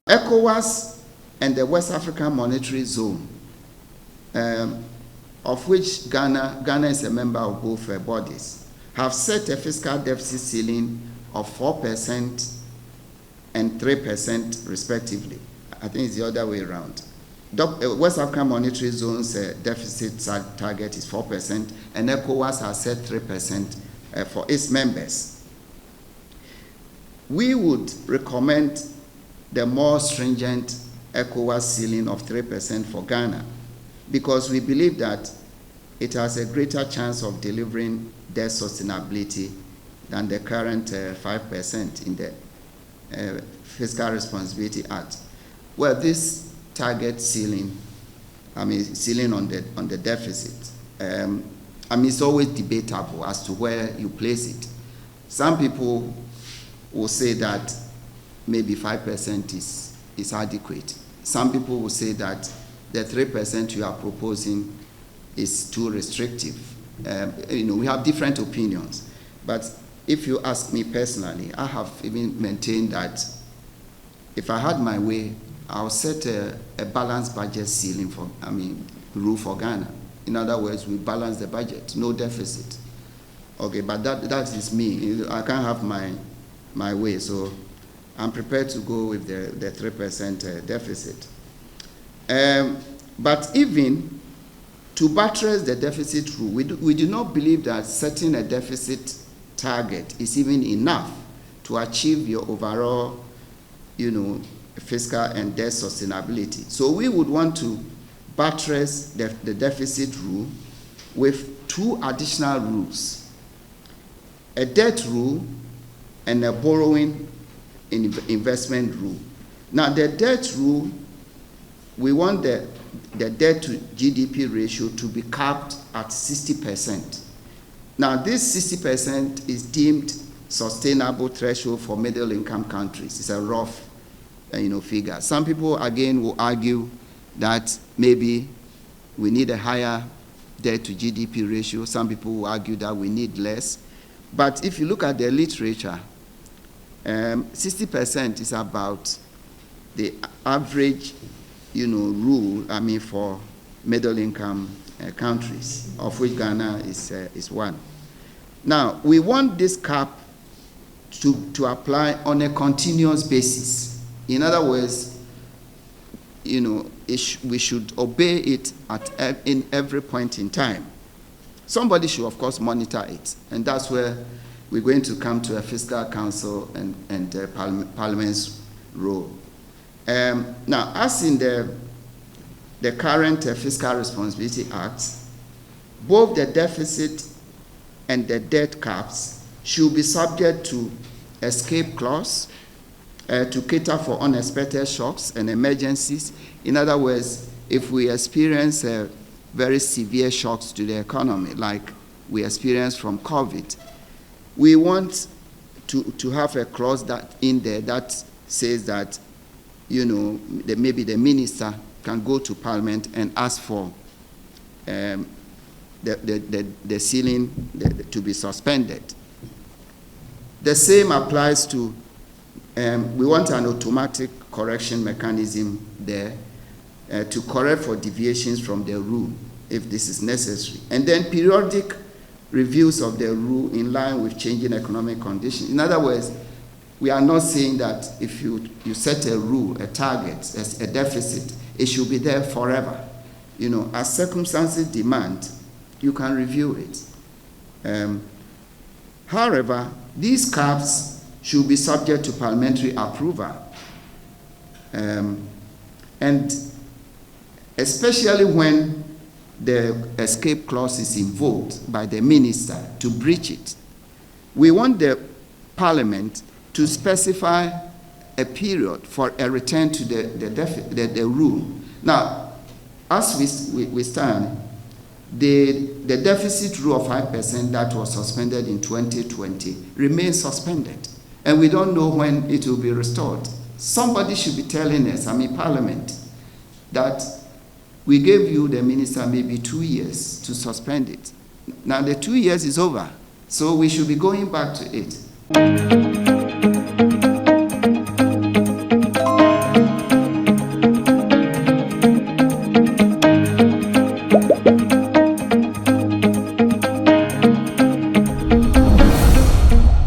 ECOWAS and the West African Monetary Zone, of which Ghana is a member of both bodies, have set a fiscal deficit ceiling of 4% and 3% respectively. I think it's the other way around. West African Monetary Zone's deficit target is 4%, and ECOWAS has set 3% for its members. We would recommend the more stringent ECOWAS ceiling of 3% for Ghana, because we believe that it has a greater chance of delivering debt sustainability than the current 5% in the Fiscal Responsibility Act. Well, this target ceiling, ceiling on the deficit, it's always debatable as to where you place it. Some people will say that maybe 5% is adequate. Some people will say that the 3% you are proposing is too restrictive. We have different opinions. But if you ask me personally, I have even maintained that if I had my way, I'll set a balanced budget ceiling for, rule for Ghana. In other words, we balance the budget, no deficit. Okay, but that is me. I can't have my way, so I'm prepared to go with the 3% deficit. But even to buttress the deficit rule, we do not believe that setting a deficit target is even enough to achieve your overall, fiscal and debt sustainability. So we would want to buttress the deficit rule with two additional rules: a debt rule and a borrowing investment rule. Now, the debt rule, we want the debt to GDP ratio to be capped at 60%. Now, this 60% is deemed sustainable threshold for middle-income countries. It's a rough, figure. Some people, again, will argue that maybe we need a higher debt to GDP ratio. Some people will argue that we need less. But if you look at the literature, 60% is about the average, rule, for middle-income countries, of which Ghana is one. Now, we want this cap to apply on a continuous basis. In other words, we should obey it in every point in time. Somebody should, of course, monitor it, and that's where we're going to come to a fiscal council and Parliament's role. Now, as in the current Fiscal Responsibility Act, both the deficit and the debt caps should be subject to escape clause to cater for unexpected shocks and emergencies. In other words, if we experience very severe shocks to the economy, like we experienced from COVID, we want to have a clause in there that says that, maybe the minister can go to Parliament and ask for the ceiling to be suspended. The same applies to, we want an automatic correction mechanism there to correct for deviations from the rule if this is necessary. And then periodic reviews of the rule in line with changing economic conditions. In other words, we are not saying that if you set a rule, a target, a deficit, it should be there forever. As circumstances demand, you can review it. However, these caps should be subject to parliamentary approval. And especially when the escape clause is invoked by the minister to breach it. We want the Parliament to specify a period for a return to the rule. Now, as we stand, the deficit rule of 5% that was suspended in 2020 remains suspended, and we don't know when it will be restored. Somebody should be telling us, Parliament, that we gave you, the minister, maybe 2 years to suspend it. Now the 2 years is over, so we should be going back to it.